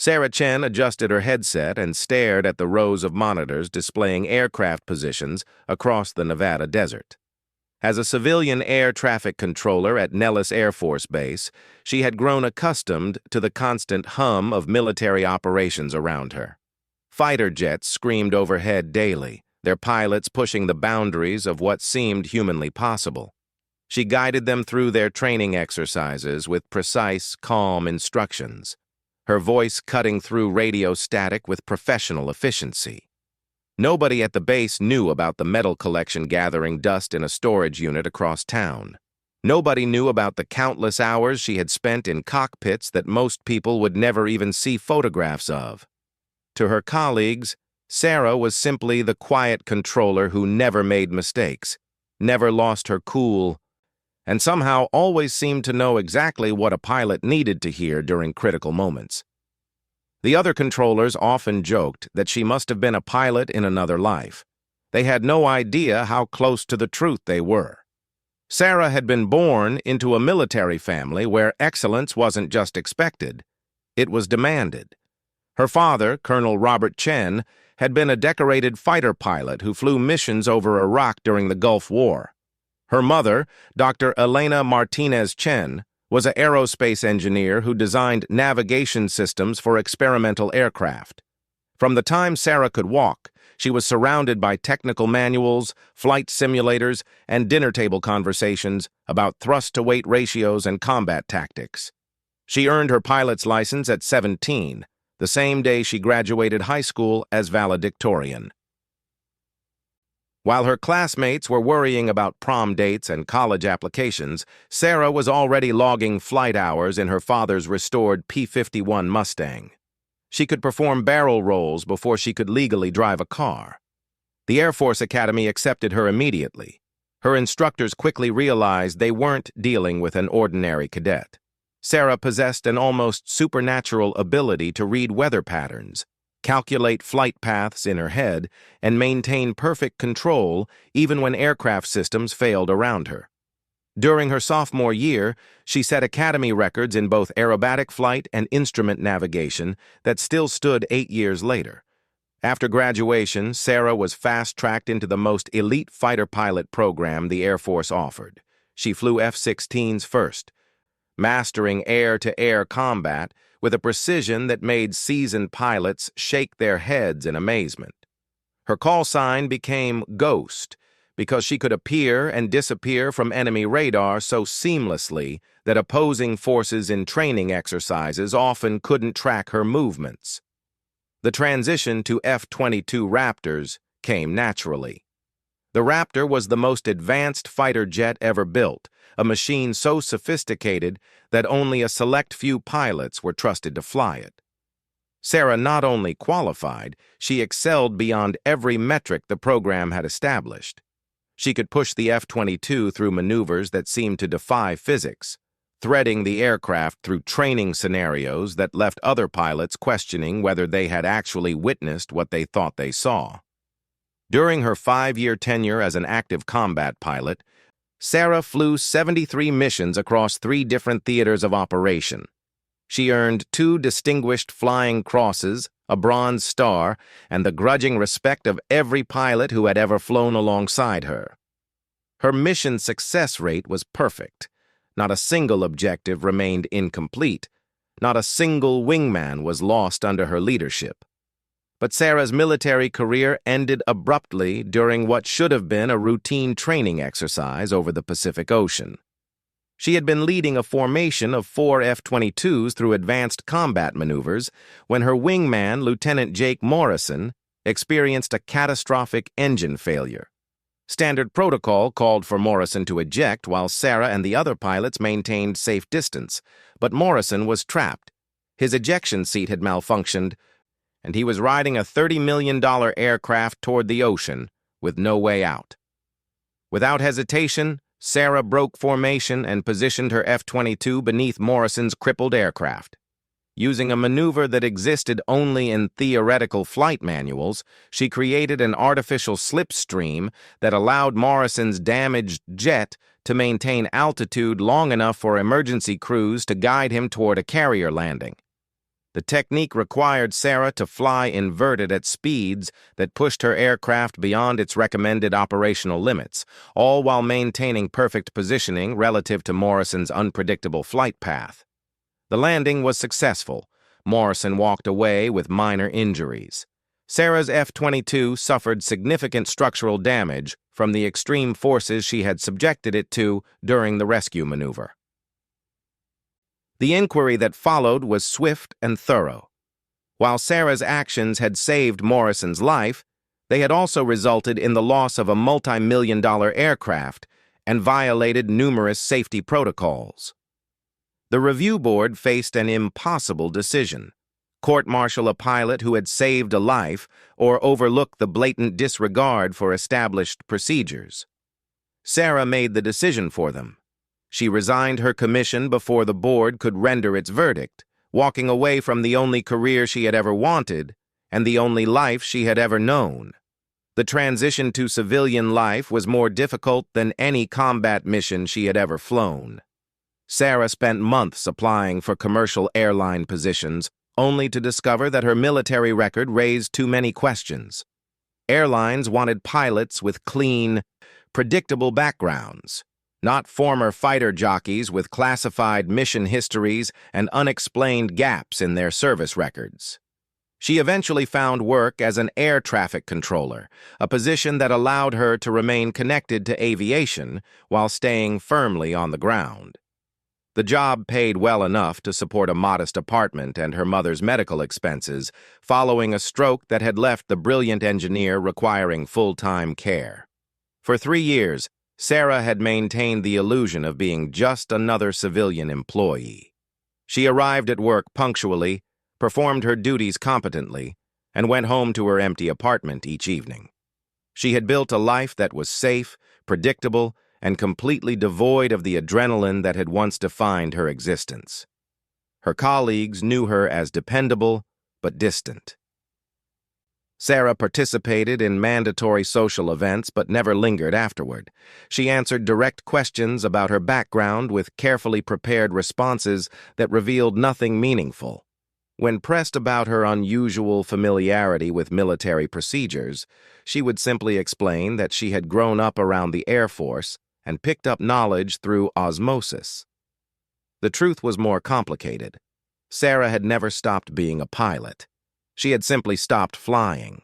Sarah Chen adjusted her headset and stared at the rows of monitors displaying aircraft positions across the Nevada desert. As a civilian air traffic controller at Nellis Air Force Base, she had grown accustomed to the constant hum of military operations around her. Fighter jets screamed overhead daily, their pilots pushing the boundaries of what seemed humanly possible. She guided them through their training exercises with precise, calm instructions, her voice cutting through radio static with professional efficiency. Nobody at the base knew about the metal collection gathering dust in a storage unit across town. Nobody knew about the countless hours she had spent in cockpits that most people would never even see photographs of. To her colleagues, Sarah was simply the quiet controller who never made mistakes, never lost her cool, and somehow always seemed to know exactly what a pilot needed to hear during critical moments. The other controllers often joked that she must have been a pilot in another life. They had no idea how close to the truth they were. Sarah had been born into a military family where excellence wasn't just expected, it was demanded. Her father, Colonel Robert Chen, had been a decorated fighter pilot who flew missions over Iraq during the Gulf War. Her mother, Dr. Elena Martinez Chen, was an aerospace engineer who designed navigation systems for experimental aircraft. From the time Sarah could walk, she was surrounded by technical manuals, flight simulators, and dinner table conversations about thrust-to-weight ratios and combat tactics. She earned her pilot's license at 17, the same day she graduated high school as valedictorian. While her classmates were worrying about prom dates and college applications, Sarah was already logging flight hours in her father's restored P-51 Mustang. She could perform barrel rolls before she could legally drive a car. The Air Force Academy accepted her immediately. Her instructors quickly realized they weren't dealing with an ordinary cadet. Sarah possessed an almost supernatural ability to read weather patterns, calculate flight paths in her head, and maintain perfect control even when aircraft systems failed around her. During her sophomore year, she set academy records in both aerobatic flight and instrument navigation that still stood 8 years later. After graduation, Sarah was fast-tracked into the most elite fighter pilot program the Air Force offered. She flew F-16s first, mastering air-to-air combat with a precision that made seasoned pilots shake their heads in amazement. Her call sign became Ghost because she could appear and disappear from enemy radar so seamlessly that opposing forces in training exercises often couldn't track her movements. The transition to F-22 Raptors came naturally. The Raptor was the most advanced fighter jet ever built, a machine so sophisticated that only a select few pilots were trusted to fly it. Sarah not only qualified, she excelled beyond every metric the program had established. She could push the F-22 through maneuvers that seemed to defy physics, threading the aircraft through training scenarios that left other pilots questioning whether they had actually witnessed what they thought they saw. During her 5-year tenure as an active combat pilot, Sarah flew 73 missions across 3 different theaters of operation. She earned 2 Distinguished Flying Crosses, a Bronze Star, and the grudging respect of every pilot who had ever flown alongside her. Her mission success rate was perfect. Not a single objective remained incomplete. Not a single wingman was lost under her leadership. But Sarah's military career ended abruptly during what should have been a routine training exercise over the Pacific Ocean. She had been leading a formation of 4 F-22s through advanced combat maneuvers when her wingman, Lieutenant Jake Morrison, experienced a catastrophic engine failure. Standard protocol called for Morrison to eject while Sarah and the other pilots maintained safe distance, but Morrison was trapped. His ejection seat had malfunctioned, and he was riding a $30 million aircraft toward the ocean with no way out. Without hesitation, Sarah broke formation and positioned her F-22 beneath Morrison's crippled aircraft. Using a maneuver that existed only in theoretical flight manuals, she created an artificial slipstream that allowed Morrison's damaged jet to maintain altitude long enough for emergency crews to guide him toward a carrier landing. The technique required Sarah to fly inverted at speeds that pushed her aircraft beyond its recommended operational limits, all while maintaining perfect positioning relative to Morrison's unpredictable flight path. The landing was successful. Morrison walked away with minor injuries. Sarah's F-22 suffered significant structural damage from the extreme forces she had subjected it to during the rescue maneuver. The inquiry that followed was swift and thorough. While Sarah's actions had saved Morrison's life, they had also resulted in the loss of a multi-million-dollar aircraft and violated numerous safety protocols. The review board faced an impossible decision: court-martial a pilot who had saved a life or overlook the blatant disregard for established procedures. Sarah made the decision for them. She resigned her commission before the board could render its verdict, walking away from the only career she had ever wanted and the only life she had ever known. The transition to civilian life was more difficult than any combat mission she had ever flown. Sarah spent months applying for commercial airline positions, only to discover that her military record raised too many questions. Airlines wanted pilots with clean, predictable backgrounds, not former fighter jockeys with classified mission histories and unexplained gaps in their service records. She eventually found work as an air traffic controller, a position that allowed her to remain connected to aviation while staying firmly on the ground. The job paid well enough to support a modest apartment and her mother's medical expenses following a stroke that had left the brilliant engineer requiring full-time care. For 3 years, Sarah had maintained the illusion of being just another civilian employee. She arrived at work punctually, performed her duties competently, and went home to her empty apartment each evening. She had built a life that was safe, predictable, and completely devoid of the adrenaline that had once defined her existence. Her colleagues knew her as dependable but distant. Sarah participated in mandatory social events but never lingered afterward. She answered direct questions about her background with carefully prepared responses that revealed nothing meaningful. When pressed about her unusual familiarity with military procedures, she would simply explain that she had grown up around the Air Force and picked up knowledge through osmosis. The truth was more complicated. Sarah had never stopped being a pilot. She had simply stopped flying.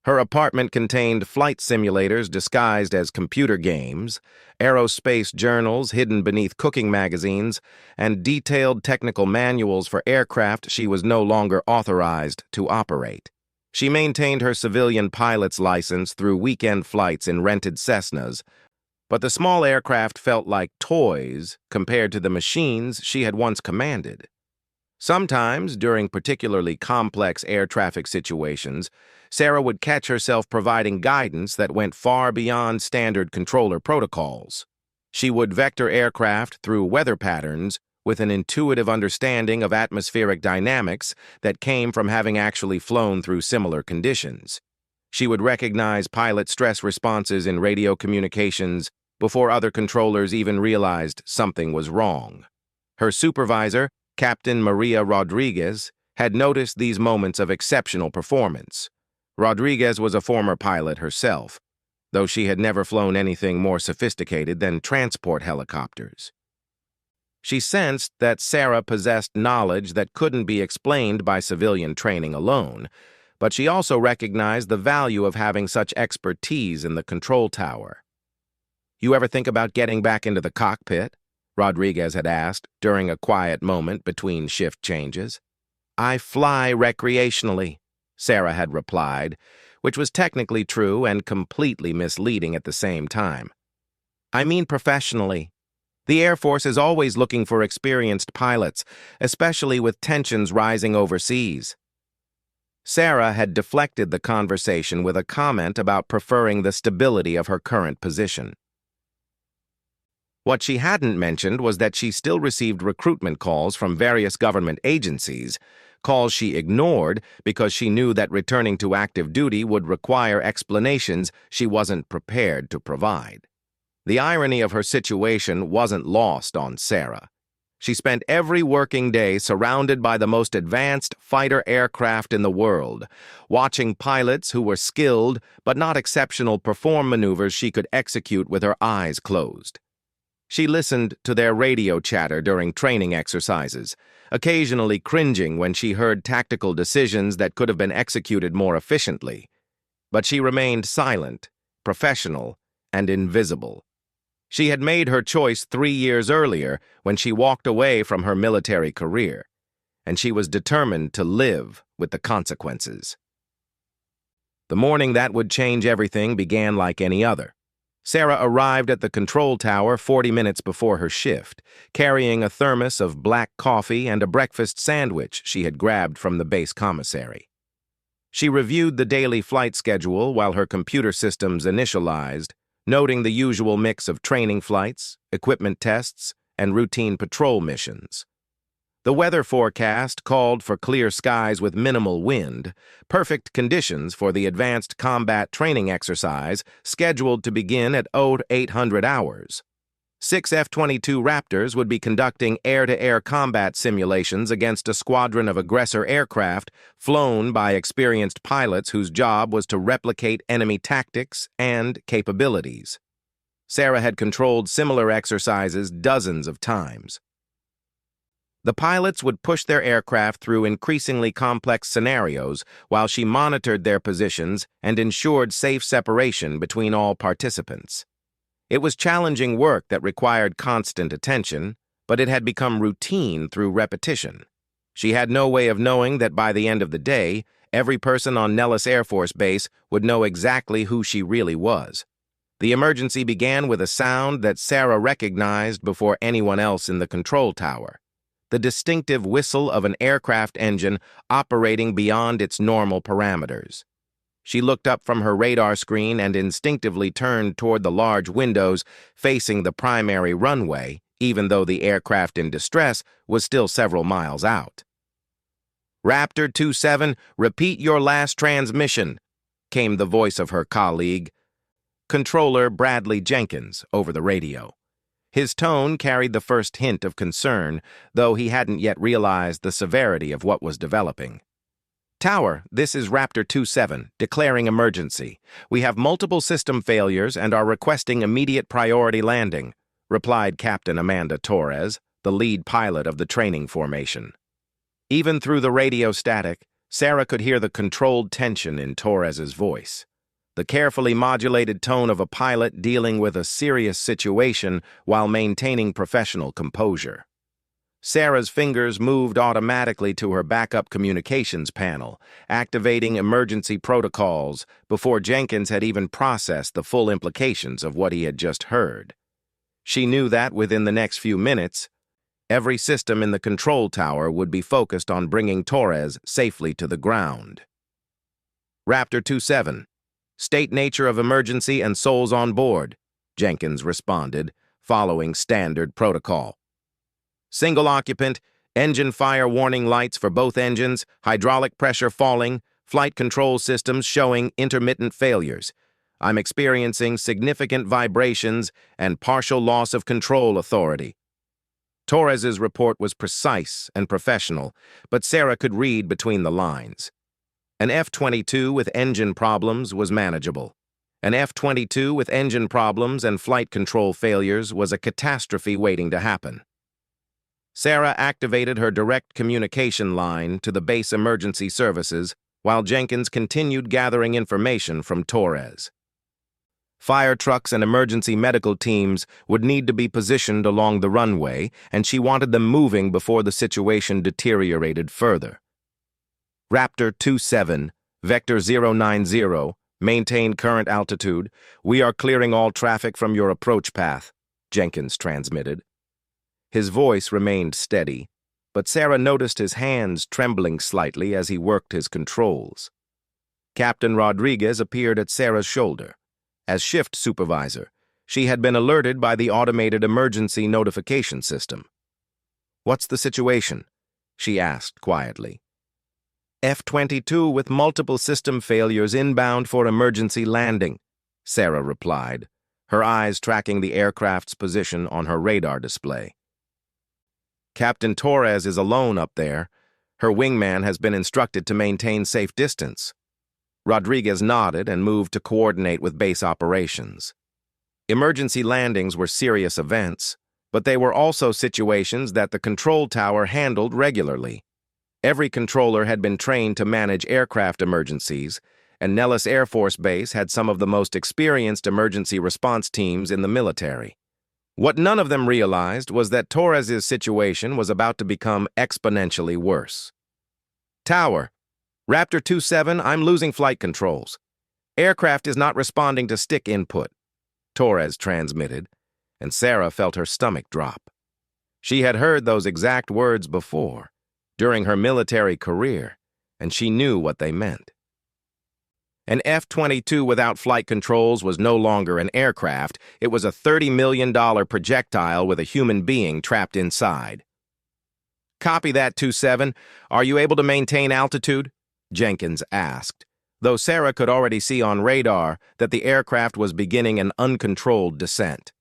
Her apartment contained flight simulators disguised as computer games, aerospace journals hidden beneath cooking magazines, and detailed technical manuals for aircraft she was no longer authorized to operate. She maintained her civilian pilot's license through weekend flights in rented Cessnas, but the small aircraft felt like toys compared to the machines she had once commanded. Sometimes, during particularly complex air traffic situations, Sarah would catch herself providing guidance that went far beyond standard controller protocols. She would vector aircraft through weather patterns with an intuitive understanding of atmospheric dynamics that came from having actually flown through similar conditions. She would recognize pilot stress responses in radio communications before other controllers even realized something was wrong. Her supervisor, Captain Maria Rodriguez, had noticed these moments of exceptional performance. Rodriguez was a former pilot herself, though she had never flown anything more sophisticated than transport helicopters. She sensed that Sarah possessed knowledge that couldn't be explained by civilian training alone, but she also recognized the value of having such expertise in the control tower. "You ever think about getting back into the cockpit?" Rodriguez had asked during a quiet moment between shift changes. "I fly recreationally," Sarah had replied, which was technically true and completely misleading at the same time. "I mean professionally. The Air Force is always looking for experienced pilots, especially with tensions rising overseas." Sarah had deflected the conversation with a comment about preferring the stability of her current position. What she hadn't mentioned was that she still received recruitment calls from various government agencies, calls she ignored because she knew that returning to active duty would require explanations she wasn't prepared to provide. The irony of her situation wasn't lost on Sarah. She spent every working day surrounded by the most advanced fighter aircraft in the world, watching pilots who were skilled but not exceptional perform maneuvers she could execute with her eyes closed. She listened to their radio chatter during training exercises, occasionally cringing when she heard tactical decisions that could have been executed more efficiently. But she remained silent, professional, and invisible. She had made her choice 3 years earlier when she walked away from her military career, and she was determined to live with the consequences. The morning that would change everything began like any other. Sarah arrived at the control tower 40 minutes before her shift, carrying a thermos of black coffee and a breakfast sandwich she had grabbed from the base commissary. She reviewed the daily flight schedule while her computer systems initialized, noting the usual mix of training flights, equipment tests, and routine patrol missions. The weather forecast called for clear skies with minimal wind, perfect conditions for the advanced combat training exercise scheduled to begin at 0800 hours. 6 F-22 Raptors would be conducting air-to-air combat simulations against a squadron of aggressor aircraft flown by experienced pilots whose job was to replicate enemy tactics and capabilities. Sarah had controlled similar exercises dozens of times. The pilots would push their aircraft through increasingly complex scenarios while she monitored their positions and ensured safe separation between all participants. It was challenging work that required constant attention, but it had become routine through repetition. She had no way of knowing that by the end of the day, every person on Nellis Air Force Base would know exactly who she really was. The emergency began with a sound that Sarah recognized before anyone else in the control tower: the distinctive whistle of an aircraft engine operating beyond its normal parameters. She looked up from her radar screen and instinctively turned toward the large windows facing the primary runway, even though the aircraft in distress was still several miles out. "Raptor 27, repeat your last transmission," came the voice of her colleague, Controller Bradley Jenkins, over the radio. His tone carried the first hint of concern, though he hadn't yet realized the severity of what was developing. "Tower, this is Raptor 27, declaring emergency. We have multiple system failures and are requesting immediate priority landing," replied Captain Amanda Torres, the lead pilot of the training formation. Even through the radio static, Sarah could hear the controlled tension in Torres's voice, the carefully modulated tone of a pilot dealing with a serious situation while maintaining professional composure. Sarah's fingers moved automatically to her backup communications panel, activating emergency protocols before Jenkins had even processed the full implications of what he had just heard. She knew that within the next few minutes, every system in the control tower would be focused on bringing Torres safely to the ground. "Raptor 27, state nature of emergency and souls on board," Jenkins responded, following standard protocol. "Single occupant, engine fire warning lights for both engines, hydraulic pressure falling, flight control systems showing intermittent failures. I'm experiencing significant vibrations and partial loss of control authority." Torres's report was precise and professional, but Sarah could read between the lines. An F-22 with engine problems was manageable. An F-22 with engine problems and flight control failures was a catastrophe waiting to happen. Sarah activated her direct communication line to the base emergency services while Jenkins continued gathering information from Torres. Fire trucks and emergency medical teams would need to be positioned along the runway, and she wanted them moving before the situation deteriorated further. "Raptor 27, Vector 090, maintain current altitude. We are clearing all traffic from your approach path," Jenkins transmitted. His voice remained steady, but Sarah noticed his hands trembling slightly as he worked his controls. Captain Rodriguez appeared at Sarah's shoulder. As shift supervisor, she had been alerted by the automated emergency notification system. "What's the situation?" she asked quietly. "F-22 with multiple system failures inbound for emergency landing," Sarah replied, her eyes tracking the aircraft's position on her radar display. Captain Torres is alone up there. Her wingman has been instructed to maintain safe distance. Rodriguez nodded and moved to coordinate with base operations. Emergency landings were serious events, but they were also situations that the control tower handled regularly. Every controller had been trained to manage aircraft emergencies, and Nellis Air Force Base had some of the most experienced emergency response teams in the military. What none of them realized was that Torres's situation was about to become exponentially worse. Tower, Raptor 27, I'm losing flight controls. Aircraft is not responding to stick input, Torres transmitted, and Sarah felt her stomach drop. She had heard those exact words before, during her military career, and she knew what they meant. An F-22 without flight controls was no longer an aircraft. It was a $30 million projectile with a human being trapped inside. Copy that, 27. Are you able to maintain altitude? Jenkins asked, though Sarah could already see on radar that the aircraft was beginning an uncontrolled descent.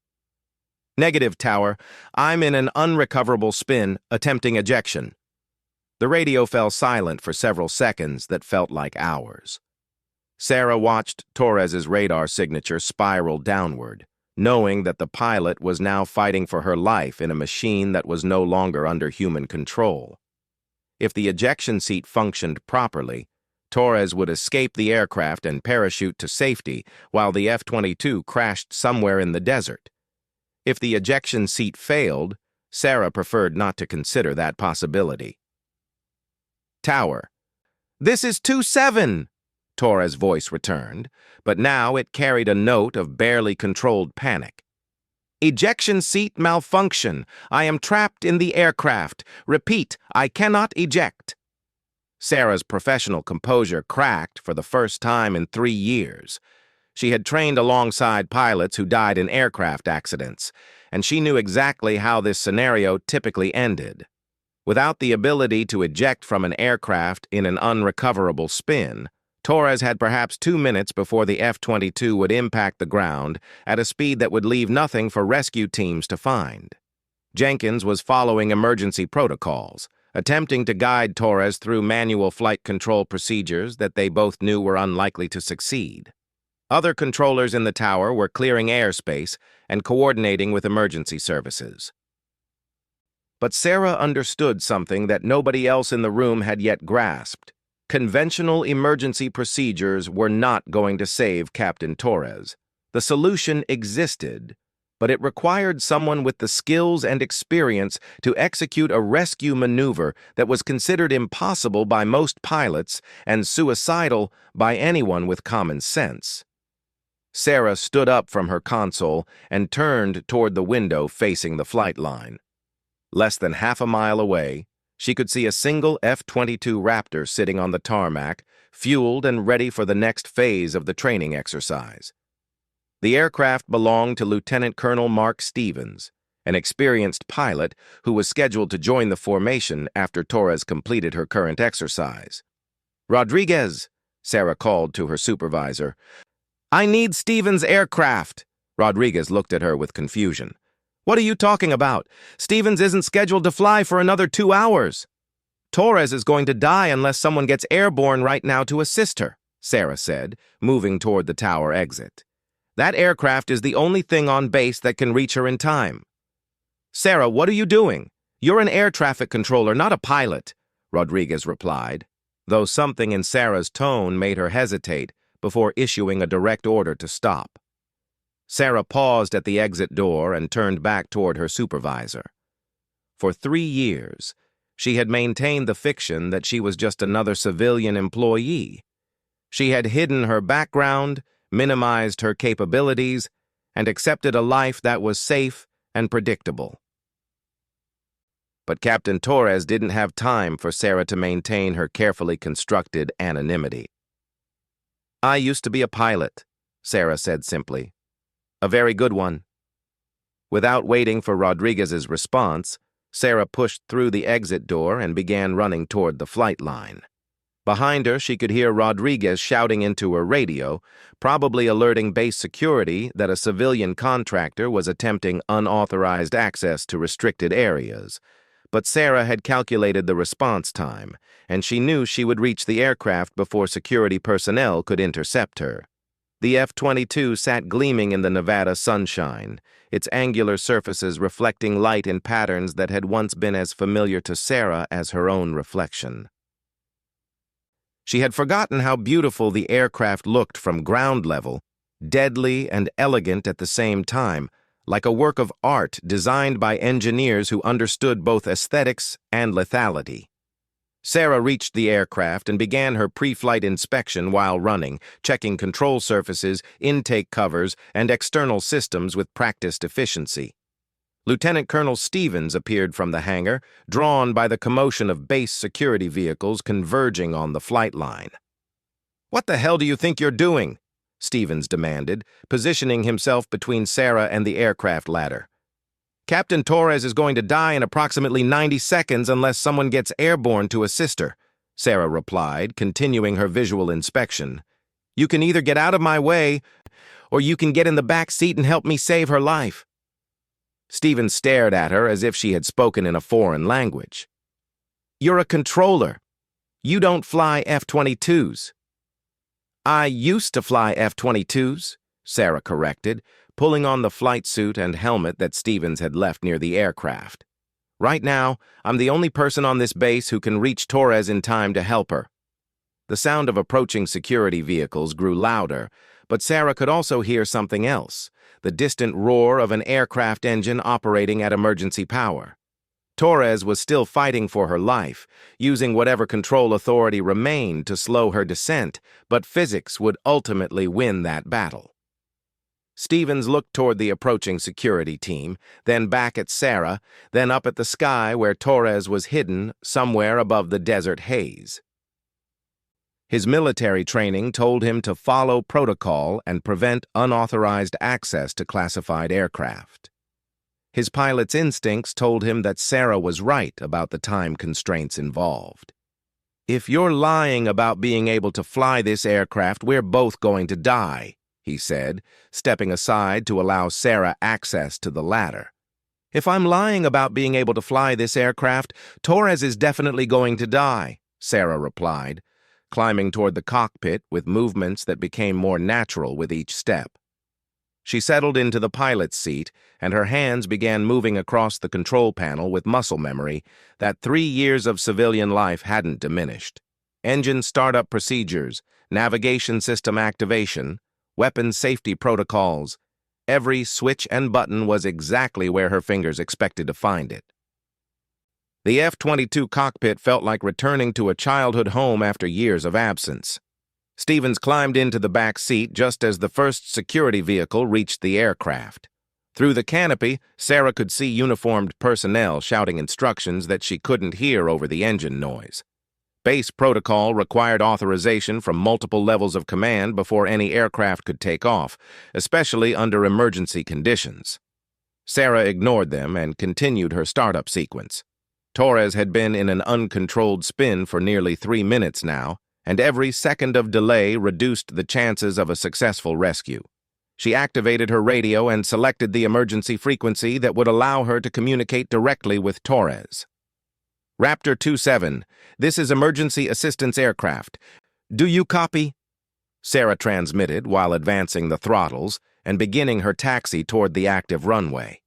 Negative, Tower. I'm in an unrecoverable spin, attempting ejection. The radio fell silent for several seconds that felt like hours. Sarah watched Torres's radar signature spiral downward, knowing that the pilot was now fighting for her life in a machine that was no longer under human control. If the ejection seat functioned properly, Torres would escape the aircraft and parachute to safety while the F-22 crashed somewhere in the desert. If the ejection seat failed, Sarah preferred not to consider that possibility. Tower. This is 27, Torres' voice returned, but now it carried a note of barely controlled panic. Ejection seat malfunction. I am trapped in the aircraft. Repeat, I cannot eject. Sarah's professional composure cracked for the first time in 3 years. She had trained alongside pilots who died in aircraft accidents, and she knew exactly how this scenario typically ended. Without the ability to eject from an aircraft in an unrecoverable spin, Torres had perhaps 2 minutes before the F-22 would impact the ground at a speed that would leave nothing for rescue teams to find. Jenkins was following emergency protocols, attempting to guide Torres through manual flight control procedures that they both knew were unlikely to succeed. Other controllers in the tower were clearing airspace and coordinating with emergency services. But Sarah understood something that nobody else in the room had yet grasped. Conventional emergency procedures were not going to save Captain Torres. The solution existed, but it required someone with the skills and experience to execute a rescue maneuver that was considered impossible by most pilots and suicidal by anyone with common sense. Sarah stood up from her console and turned toward the window facing the flight line. Less than half a mile away, she could see a single F-22 Raptor sitting on the tarmac, fueled and ready for the next phase of the training exercise. The aircraft belonged to Lieutenant Colonel Mark Stevens, an experienced pilot who was scheduled to join the formation after Torres completed her current exercise. Rodriguez, Sarah called to her supervisor. I need Stevens' aircraft. Rodriguez looked at her with confusion. What are you talking about? Stevens isn't scheduled to fly for another 2 hours. Torres is going to die unless someone gets airborne right now to assist her, Sarah said, moving toward the tower exit. That aircraft is the only thing on base that can reach her in time. Sarah, what are you doing? You're an air traffic controller, not a pilot, Rodriguez replied, though something in Sarah's tone made her hesitate before issuing a direct order to stop. Sarah paused at the exit door and turned back toward her supervisor. For 3 years, she had maintained the fiction that she was just another civilian employee. She had hidden her background, minimized her capabilities, and accepted a life that was safe and predictable. But Captain Torres didn't have time for Sarah to maintain her carefully constructed anonymity. I used to be a pilot, Sarah said simply. A very good one. Without waiting for Rodriguez's response, Sarah pushed through the exit door and began running toward the flight line. Behind her, she could hear Rodriguez shouting into her radio, probably alerting base security that a civilian contractor was attempting unauthorized access to restricted areas. but Sarah had calculated the response time, and she knew she would reach the aircraft before security personnel could intercept her. The F-22 sat gleaming in the Nevada sunshine, its angular surfaces reflecting light in patterns that had once been as familiar to Sarah as her own reflection. She had forgotten how beautiful the aircraft looked from ground level, deadly and elegant at the same time, like a work of art designed by engineers who understood both aesthetics and lethality. Sarah reached the aircraft and began her pre-flight inspection while running, checking control surfaces, intake covers, and external systems with practiced efficiency. Lieutenant Colonel Stevens appeared from the hangar, drawn by the commotion of base security vehicles converging on the flight line. "What the hell do you think you're doing?" Stevens demanded, positioning himself between Sarah and the aircraft ladder. "Captain Torres is going to die in approximately 90 seconds unless someone gets airborne to assist her," Sarah replied, continuing her visual inspection. "You can either get out of my way, or you can get in the back seat and help me save her life." Stevens stared at her as if she had spoken in a foreign language. "You're a controller. You don't fly F-22s. "I used to fly F-22s, Sarah corrected, pulling on the flight suit and helmet that Stevens had left near the aircraft. "Right now, I'm the only person on this base who can reach Torres in time to help her." The sound of approaching security vehicles grew louder, but Sarah could also hear something else, the distant roar of an aircraft engine operating at emergency power. Torres was still fighting for her life, using whatever control authority remained to slow her descent, but physics would ultimately win that battle. Stevens looked toward the approaching security team, then back at Sarah, then up at the sky where Torres was hidden somewhere above the desert haze. His military training told him to follow protocol and prevent unauthorized access to classified aircraft. His pilot's instincts told him that Sarah was right about the time constraints involved. "If you're lying about being able to fly this aircraft, we're both going to die," he said, stepping aside to allow Sarah access to the ladder. "If I'm lying about being able to fly this aircraft, Torres is definitely going to die," Sarah replied, climbing toward the cockpit with movements that became more natural with each step. She settled into the pilot's seat, and her hands began moving across the control panel with muscle memory that 3 years of civilian life hadn't diminished. Engine startup procedures, navigation system activation, weapons safety protocols. Every switch and button was exactly where her fingers expected to find it. The F-22 cockpit felt like returning to a childhood home after years of absence. Stevens climbed into the back seat just as the first security vehicle reached the aircraft. Through the canopy, Sarah could see uniformed personnel shouting instructions that she couldn't hear over the engine noise. Base protocol required authorization from multiple levels of command before any aircraft could take off, especially under emergency conditions. Sarah ignored them and continued her startup sequence. Torres had been in an uncontrolled spin for nearly 3 minutes now, and every second of delay reduced the chances of a successful rescue. She activated her radio and selected the emergency frequency that would allow her to communicate directly with Torres. "Raptor 27, this is emergency assistance aircraft. Do you copy?" Sarah transmitted while advancing the throttles and beginning her taxi toward the active runway.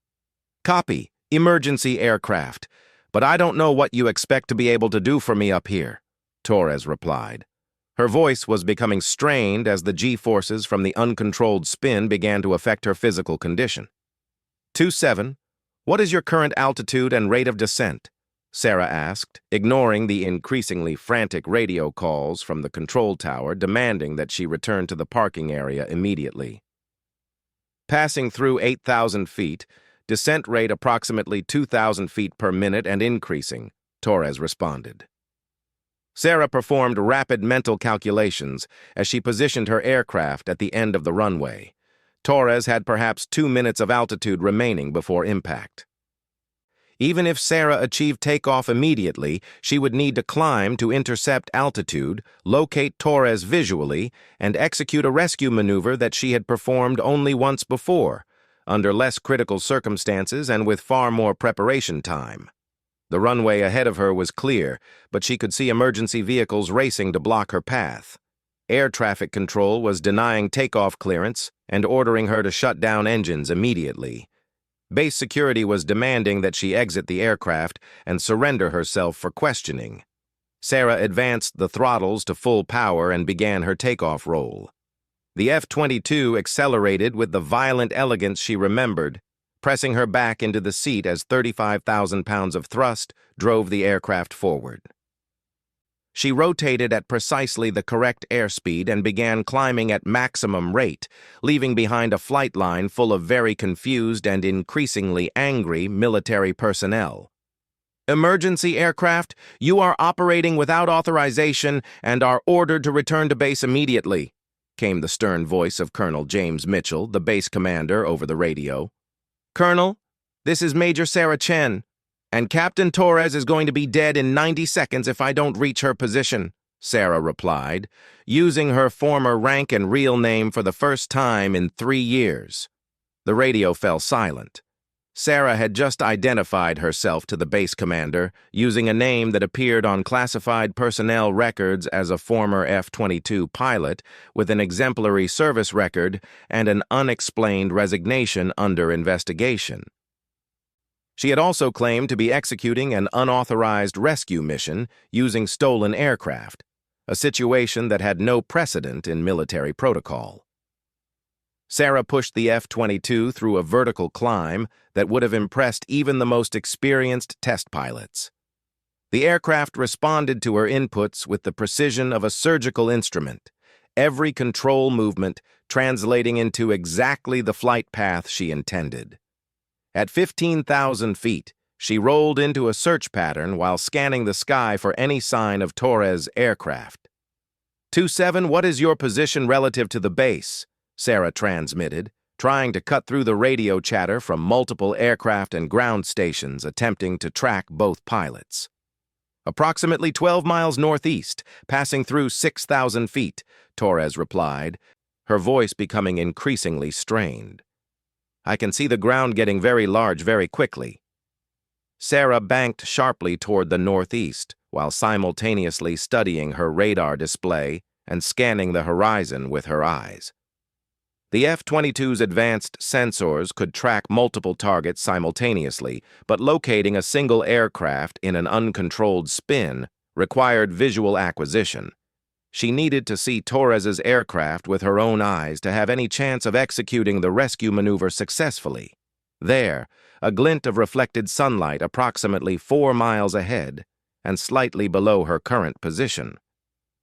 "Copy, emergency aircraft, but I don't know what you expect to be able to do for me up here," Torres replied. Her voice was becoming strained as the G-forces from the uncontrolled spin began to affect her physical condition. 27, what is your current altitude and rate of descent?" Sarah asked, ignoring the increasingly frantic radio calls from the control tower demanding that she return to the parking area immediately. "Passing through 8,000 feet, descent rate approximately 2,000 feet per minute and increasing," Torres responded. Sarah performed rapid mental calculations as she positioned her aircraft at the end of the runway. Torres had perhaps 2 minutes of altitude remaining before impact. Even if Sarah achieved takeoff immediately, she would need to climb to intercept altitude, locate Torres visually, and execute a rescue maneuver that she had performed only once before, under less critical circumstances and with far more preparation time. The runway ahead of her was clear, but she could see emergency vehicles racing to block her path. Air traffic control was denying takeoff clearance and ordering her to shut down engines immediately. Base security was demanding that she exit the aircraft and surrender herself for questioning. Sarah advanced the throttles to full power and began her takeoff roll. The F-22 accelerated with the violent elegance she remembered, pressing her back into the seat as 35,000 pounds of thrust drove the aircraft forward. She rotated at precisely the correct airspeed and began climbing at maximum rate, leaving behind a flight line full of very confused and increasingly angry military personnel. "Emergency aircraft, you are operating without authorization and are ordered to return to base immediately," came the stern voice of Colonel James Mitchell, the base commander, over the radio. "Colonel, this is Major Sarah Chen, and Captain Torres is going to be dead in 90 seconds if I don't reach her position," Sarah replied, using her former rank and real name for the first time in 3 years. The radio fell silent. Sarah had just identified herself to the base commander, using a name that appeared on classified personnel records as a former F-22 pilot with an exemplary service record and an unexplained resignation under investigation. She had also claimed to be executing an unauthorized rescue mission using stolen aircraft, a situation that had no precedent in military protocol. Sarah pushed the F-22 through a vertical climb that would have impressed even the most experienced test pilots. The aircraft responded to her inputs with the precision of a surgical instrument, every control movement translating into exactly the flight path she intended. At 15,000 feet, she rolled into a search pattern while scanning the sky for any sign of Torres' aircraft. 27, what is your position relative to the base?" Sarah transmitted, trying to cut through the radio chatter from multiple aircraft and ground stations attempting to track both pilots. "Approximately 12 miles northeast, passing through 6,000 feet, Torres replied, her voice becoming increasingly strained. "I can see the ground getting very large very quickly." Sarah banked sharply toward the northeast while simultaneously studying her radar display and scanning the horizon with her eyes. The F-22's advanced sensors could track multiple targets simultaneously, but locating a single aircraft in an uncontrolled spin required visual acquisition. She needed to see Torres's aircraft with her own eyes to have any chance of executing the rescue maneuver successfully. There, a glint of reflected sunlight approximately 4 miles ahead and slightly below her current position.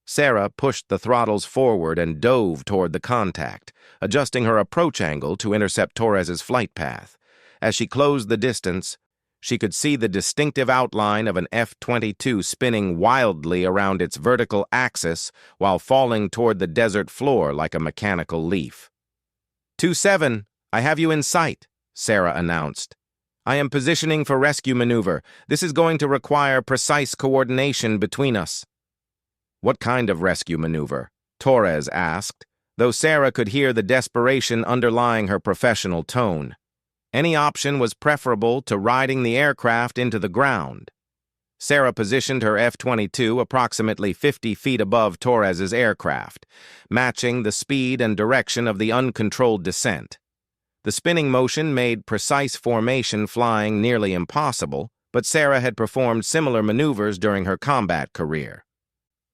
Sarah pushed the throttles forward and dove toward the contact, adjusting her approach angle to intercept Torres's flight path. As she closed the distance, she could see the distinctive outline of an F-22 spinning wildly around its vertical axis while falling toward the desert floor like a mechanical leaf. 27, I have you in sight, Sarah announced. I am positioning for rescue maneuver. This is going to require precise coordination between us. What kind of rescue maneuver? Torres asked, though Sarah could hear the desperation underlying her professional tone. Any option was preferable to riding the aircraft into the ground. Sarah positioned her F-22 approximately 50 feet above Torres's aircraft, matching the speed and direction of the uncontrolled descent. The spinning motion made precise formation flying nearly impossible, but Sarah had performed similar maneuvers during her combat career.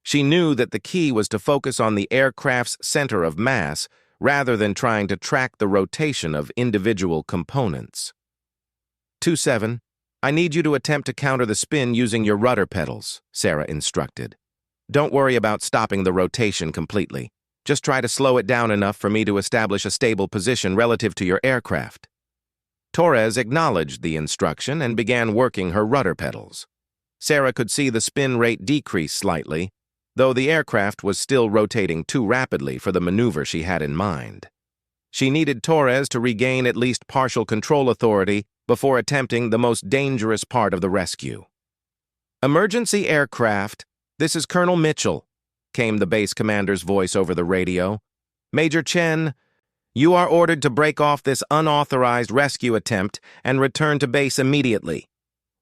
She knew that the key was to focus on the aircraft's center of mass rather than trying to track the rotation of individual components. 27, I need you to attempt to counter the spin using your rudder pedals, Sarah instructed. Don't worry about stopping the rotation completely. Just try to slow it down enough for me to establish a stable position relative to your aircraft. Torres acknowledged the instruction and began working her rudder pedals. Sarah could see the spin rate decrease slightly, though the aircraft was still rotating too rapidly for the maneuver she had in mind. She needed Torres to regain at least partial control authority before attempting the most dangerous part of the rescue. Emergency aircraft, this is Colonel Mitchell, came the base commander's voice over the radio. Major Chen, you are ordered to break off this unauthorized rescue attempt and return to base immediately.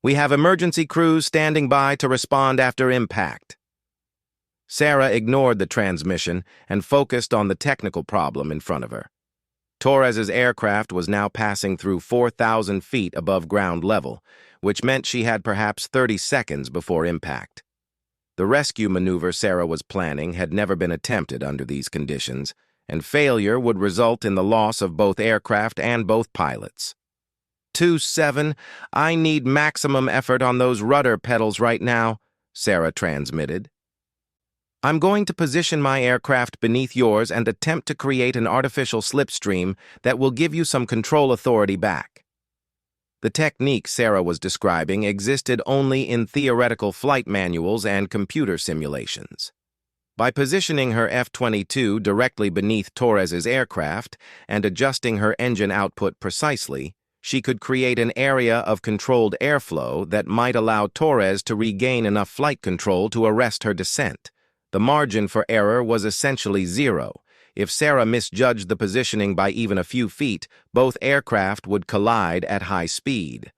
We have emergency crews standing by to respond after impact. Sarah ignored the transmission and focused on the technical problem in front of her. Torres's aircraft was now passing through 4,000 feet above ground level, which meant she had perhaps 30 seconds before impact. The rescue maneuver Sarah was planning had never been attempted under these conditions, and failure would result in the loss of both aircraft and both pilots. 2-7, I need maximum effort on those rudder pedals right now, Sarah transmitted. I'm going to position my aircraft beneath yours and attempt to create an artificial slipstream that will give you some control authority back. The technique Sarah was describing existed only in theoretical flight manuals and computer simulations. By positioning her F-22 directly beneath Torres's aircraft and adjusting her engine output precisely, she could create an area of controlled airflow that might allow Torres to regain enough flight control to arrest her descent. The margin for error was essentially zero. If Sarah misjudged the positioning by even a few feet, both aircraft would collide at high speed.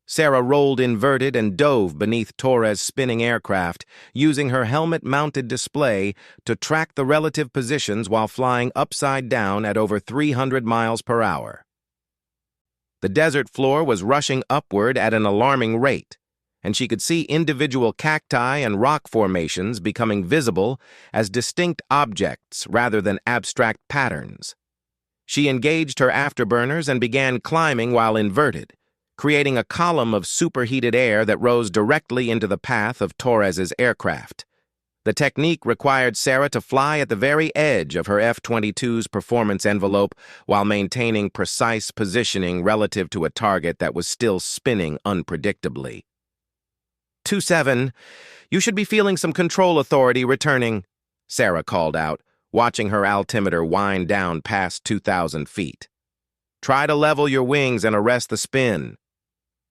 Sarah rolled inverted and dove beneath Torres' spinning aircraft, using her helmet-mounted display to track the relative positions while flying upside down at over 300 miles per hour. The desert floor was rushing upward at an alarming rate, and she could see individual cacti and rock formations becoming visible as distinct objects rather than abstract patterns. She engaged her afterburners and began climbing while inverted, creating a column of superheated air that rose directly into the path of Torres's aircraft. The technique required Sarah to fly at the very edge of her F-22's performance envelope while maintaining precise positioning relative to a target that was still spinning unpredictably. 2-7, you should be feeling some control authority returning, Sarah called out, watching her altimeter wind down past 2,000 feet. Try to level your wings and arrest the spin.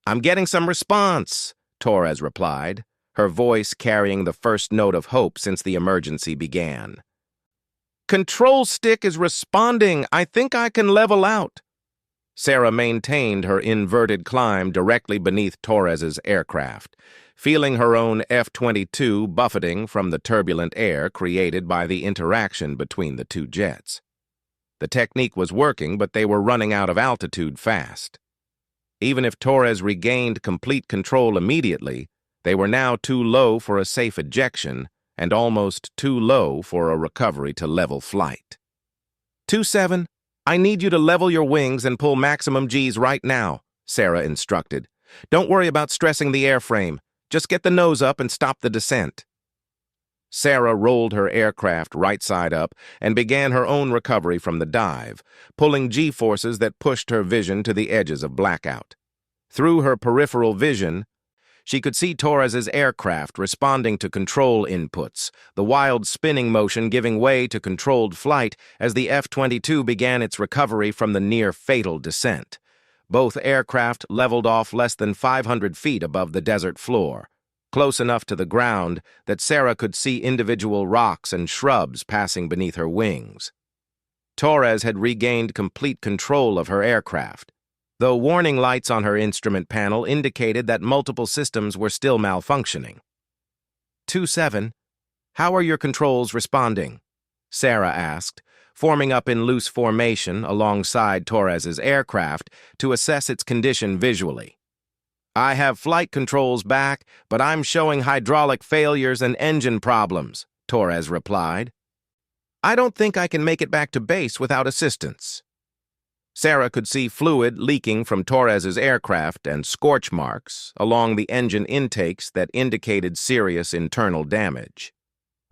I'm getting some response, Torres replied, her voice carrying the first note of hope since the emergency began. Control stick is responding. I think I can level out. Sarah maintained her inverted climb directly beneath Torres's aircraft, feeling her own F-22 buffeting from the turbulent air created by the interaction between the two jets. The technique was working, but they were running out of altitude fast. Even if Torres regained complete control immediately, they were now too low for a safe ejection and almost too low for a recovery to level flight. 2-7, I need you to level your wings and pull maximum Gs right now, Sarah instructed. Don't worry about stressing the airframe. Just get the nose up and stop the descent. Sarah rolled her aircraft right side up and began her own recovery from the dive, pulling G-forces that pushed her vision to the edges of blackout. Through her peripheral vision, she could see Torres's aircraft responding to control inputs, the wild spinning motion giving way to controlled flight as the F-22 began its recovery from the near-fatal descent. Both aircraft leveled off less than 500 feet above the desert floor, close enough to the ground that Sarah could see individual rocks and shrubs passing beneath her wings. Torres had regained complete control of her aircraft, though warning lights on her instrument panel indicated that multiple systems were still malfunctioning. 2-7, how are your controls responding? Sarah asked, forming up in loose formation alongside Torres's aircraft to assess its condition visually. I have flight controls back, but I'm showing hydraulic failures and engine problems, Torres replied. I don't think I can make it back to base without assistance. Sarah could see fluid leaking from Torres's aircraft and scorch marks along the engine intakes that indicated serious internal damage.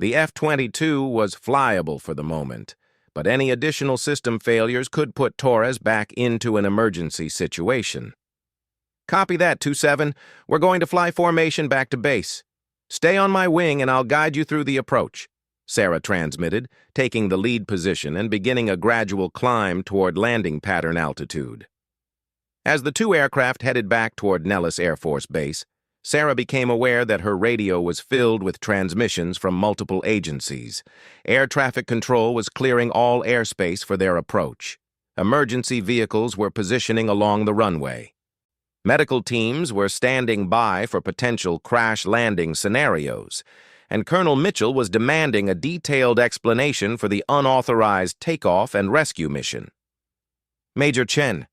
The F-22 was flyable for the moment, but any additional system failures could put Torres back into an emergency situation. Copy that, 2-7. We're going to fly formation back to base. Stay on my wing and I'll guide you through the approach, Sarah transmitted, taking the lead position and beginning a gradual climb toward landing pattern altitude. As the two aircraft headed back toward Nellis Air Force Base, Sarah became aware that her radio was filled with transmissions from multiple agencies. Air traffic control was clearing all airspace for their approach. Emergency vehicles were positioning along the runway. Medical teams were standing by for potential crash-landing scenarios, and Colonel Mitchell was demanding a detailed explanation for the unauthorized takeoff and rescue mission. Major Chen,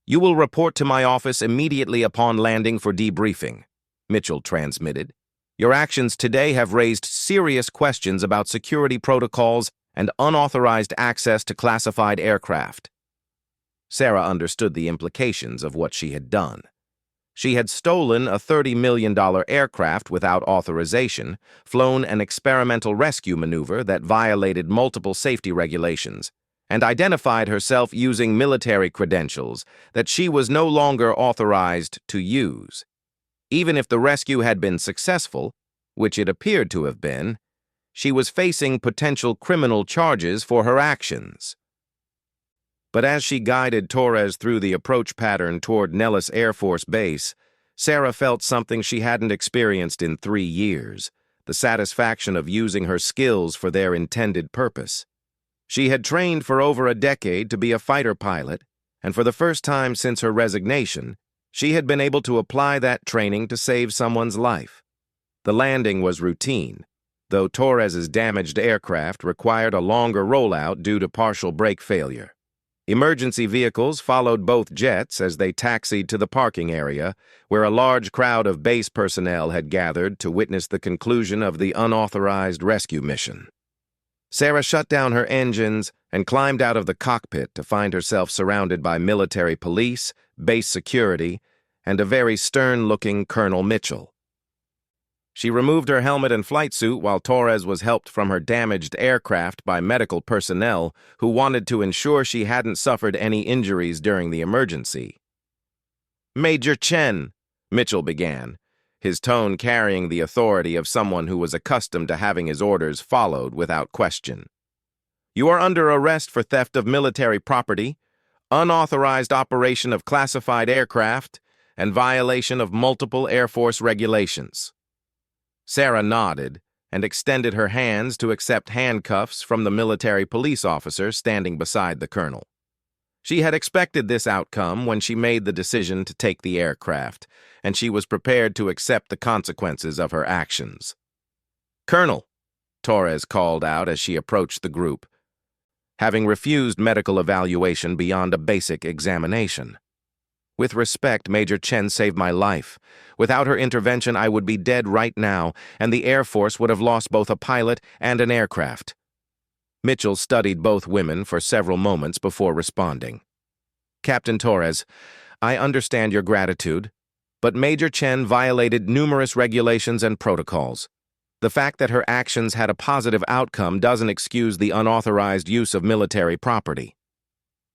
you will report to my office immediately upon landing for debriefing, Mitchell transmitted. Your actions today have raised serious questions about security protocols and unauthorized access to classified aircraft. Sarah understood the implications of what she had done. She had stolen a $30 million aircraft without authorization, flown an experimental rescue maneuver that violated multiple safety regulations, and identified herself using military credentials that she was no longer authorized to use. Even if the rescue had been successful, which it appeared to have been, she was facing potential criminal charges for her actions. But as she guided Torres through the approach pattern toward Nellis Air Force Base, Sarah felt something she hadn't experienced in 3 years, the satisfaction of using her skills for their intended purpose. She had trained for over a decade to be a fighter pilot, and for the first time since her resignation, she had been able to apply that training to save someone's life. The landing was routine, though Torres's damaged aircraft required a longer rollout due to partial brake failure. Emergency vehicles followed both jets as they taxied to the parking area, where a large crowd of base personnel had gathered to witness the conclusion of the unauthorized rescue mission. Sarah shut down her engines and climbed out of the cockpit to find herself surrounded by military police, base security, and a very stern-looking Colonel Mitchell. She removed her helmet and flight suit while Torres was helped from her damaged aircraft by medical personnel who wanted to ensure she hadn't suffered any injuries during the emergency. "Major Chen," Mitchell began, his tone carrying the authority of someone who was accustomed to having his orders followed without question. "You are under arrest for theft of military property, unauthorized operation of classified aircraft, and violation of multiple Air Force regulations." Sarah nodded and extended her hands to accept handcuffs from the military police officer standing beside the colonel. She had expected this outcome when she made the decision to take the aircraft, and she was prepared to accept the consequences of her actions. "Colonel," Torres called out as she approached the group, having refused medical evaluation beyond a basic examination. "With respect, Major Chen saved my life. Without her intervention, I would be dead right now, and the Air Force would have lost both a pilot and an aircraft." Mitchell studied both women for several moments before responding. "Captain Torres, I understand your gratitude, but Major Chen violated numerous regulations and protocols. The fact that her actions had a positive outcome doesn't excuse the unauthorized use of military property."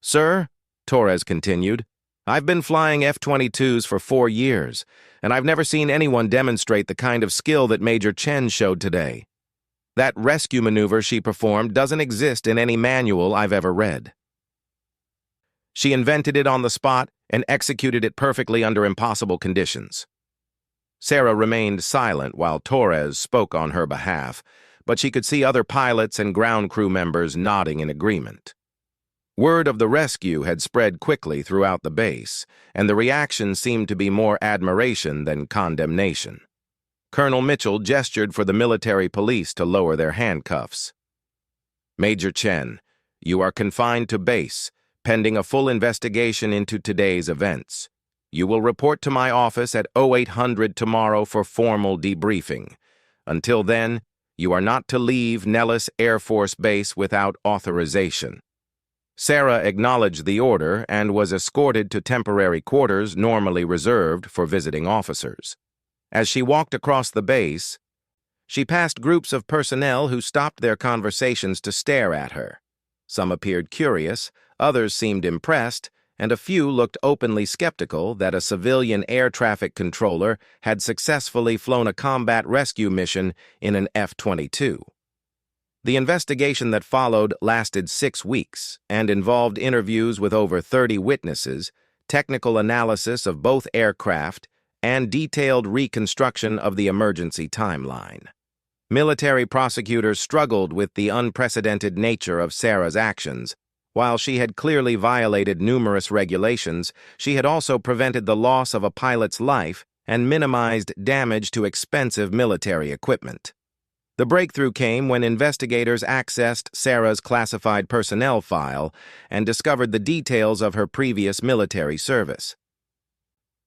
"Sir," Torres continued, "I've been flying F-22s for 4 years, and I've never seen anyone demonstrate the kind of skill that Major Chen showed today. That rescue maneuver she performed doesn't exist in any manual I've ever read. She invented it on the spot and executed it perfectly under impossible conditions." Sarah remained silent while Torres spoke on her behalf, but she could see other pilots and ground crew members nodding in agreement. Word of the rescue had spread quickly throughout the base, and the reaction seemed to be more admiration than condemnation. Colonel Mitchell gestured for the military police to lower their handcuffs. "Major Chen, you are confined to base, pending a full investigation into today's events. You will report to my office at 0800 tomorrow for formal debriefing. Until then, you are not to leave Nellis Air Force Base without authorization." Sarah acknowledged the order and was escorted to temporary quarters normally reserved for visiting officers. As she walked across the base, she passed groups of personnel who stopped their conversations to stare at her. Some appeared curious, others seemed impressed, and a few looked openly skeptical that a civilian air traffic controller had successfully flown a combat rescue mission in an F-22. The investigation that followed lasted 6 weeks and involved interviews with over 30 witnesses, technical analysis of both aircraft, and detailed reconstruction of the emergency timeline. Military prosecutors struggled with the unprecedented nature of Sarah's actions, While she had clearly violated numerous regulations, she had also prevented the loss of a pilot's life and minimized damage to expensive military equipment. The breakthrough came when investigators accessed Sarah's classified personnel file and discovered the details of her previous military service.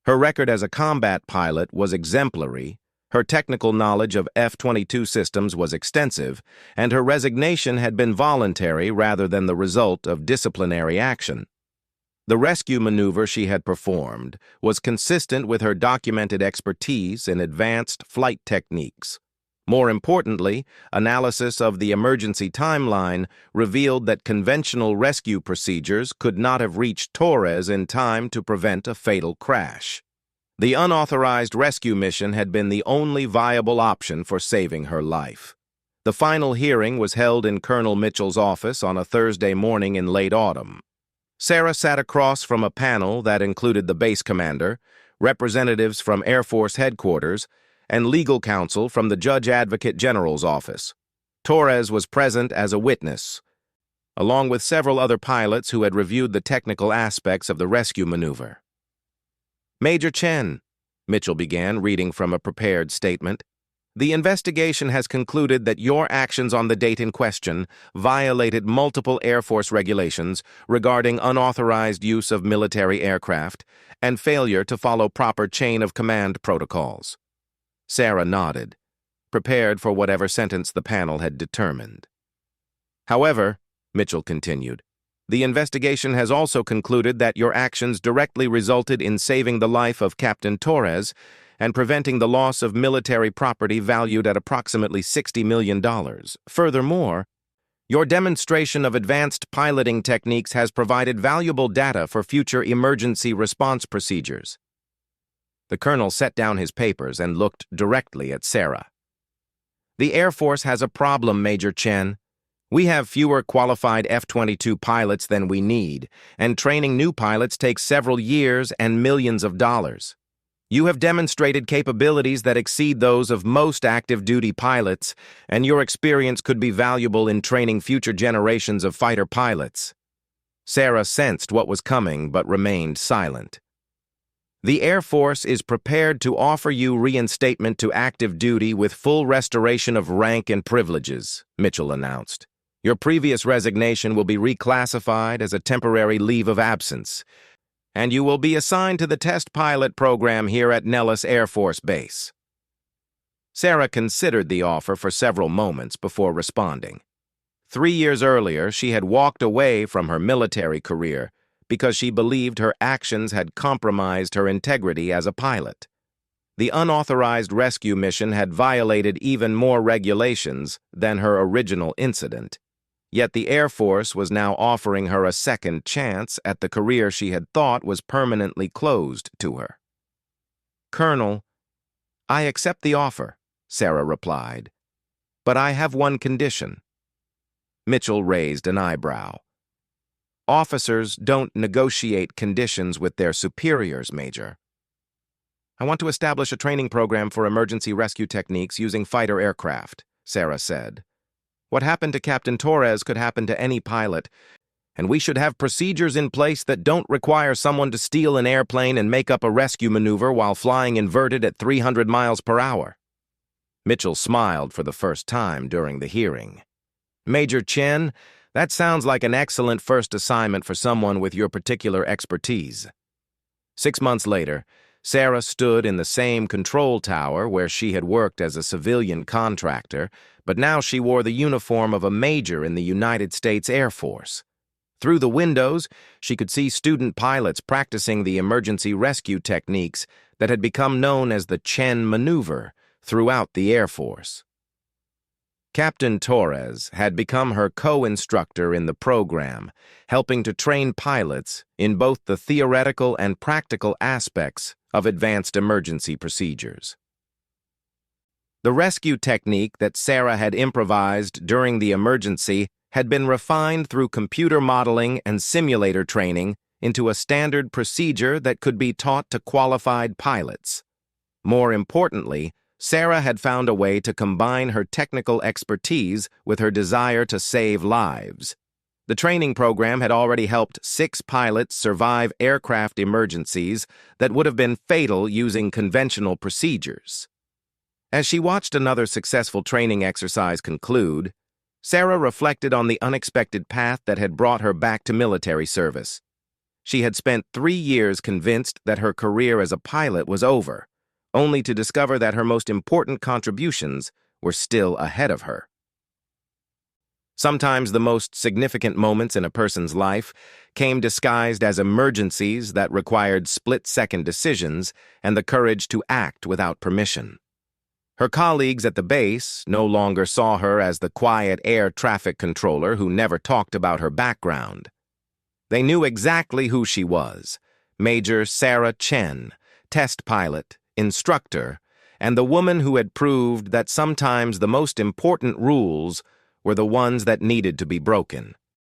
Her record as a combat pilot was exemplary, her technical knowledge of F-22 systems was extensive, and her resignation had been voluntary rather than the result of disciplinary action. The rescue maneuver she had performed was consistent with her documented expertise in advanced flight techniques. More importantly, analysis of the emergency timeline revealed that conventional rescue procedures could not have reached Torres in time to prevent a fatal crash. The unauthorized rescue mission had been the only viable option for saving her life. The final hearing was held in Colonel Mitchell's office on a Thursday morning in late autumn. Sarah sat across from a panel that included the base commander, representatives from Air Force headquarters, and legal counsel from the Judge Advocate General's office. Torres was present as a witness, along with several other pilots who had reviewed the technical aspects of the rescue maneuver. Major Chen, Mitchell began, reading from a prepared statement, the investigation has concluded that your actions on the date in question violated multiple Air Force regulations regarding unauthorized use of military aircraft and failure to follow proper chain of command protocols. Sarah nodded, prepared for whatever sentence the panel had determined. However, Mitchell continued, the investigation has also concluded that your actions directly resulted in saving the life of Captain Torres and preventing the loss of military property valued at approximately $60 million. Furthermore, your demonstration of advanced piloting techniques has provided valuable data for future emergency response procedures. The colonel set down his papers and looked directly at Sarah. The Air Force has a problem, Major Chen. We have fewer qualified F-22 pilots than we need, and training new pilots takes several years and millions of dollars. You have demonstrated capabilities that exceed those of most active-duty pilots, and your experience could be valuable in training future generations of fighter pilots. Sarah sensed what was coming but remained silent. The Air Force is prepared to offer you reinstatement to active duty with full restoration of rank and privileges, Mitchell announced. Your previous resignation will be reclassified as a temporary leave of absence, and you will be assigned to the test pilot program here at Nellis Air Force Base. Sarah considered the offer for several moments before responding. 3 years earlier, she had walked away from her military career because she believed her actions had compromised her integrity as a pilot. The unauthorized rescue mission had violated even more regulations than her original incident. Yet the Air Force was now offering her a second chance at the career she had thought was permanently closed to her. Colonel, I accept the offer, Sarah replied, but I have one condition. Mitchell raised an eyebrow. Officers don't negotiate conditions with their superiors, Major. I want to establish a training program for emergency rescue techniques using fighter aircraft, Sarah said. What happened to Captain Torres could happen to any pilot, and we should have procedures in place that don't require someone to steal an airplane and make up a rescue maneuver while flying inverted at 300 miles per hour. Mitchell smiled for the first time during the hearing. Major Chen, that sounds like an excellent first assignment for someone with your particular expertise. 6 months later, Sarah stood in the same control tower where she had worked as a civilian contractor, but now she wore the uniform of a major in the United States Air Force. Through the windows, she could see student pilots practicing the emergency rescue techniques that had become known as the Chen Maneuver throughout the Air Force. Captain Torres had become her co-instructor in the program, helping to train pilots in both the theoretical and practical aspects of advanced emergency procedures. The rescue technique that Sarah had improvised during the emergency had been refined through computer modeling and simulator training into a standard procedure that could be taught to qualified pilots. More importantly, Sarah had found a way to combine her technical expertise with her desire to save lives. The training program had already helped 6 pilots survive aircraft emergencies that would have been fatal using conventional procedures. As she watched another successful training exercise conclude, Sarah reflected on the unexpected path that had brought her back to military service. She had spent 3 years convinced that her career as a pilot was over, only to discover that her most important contributions were still ahead of her. Sometimes the most significant moments in a person's life came disguised as emergencies that required split-second decisions and the courage to act without permission. Her colleagues at the base no longer saw her as the quiet air traffic controller who never talked about her background. They knew exactly who she was: Major Sarah Chen, test pilot, instructor, and the woman who had proved that sometimes the most important rules were the ones that needed to be broken.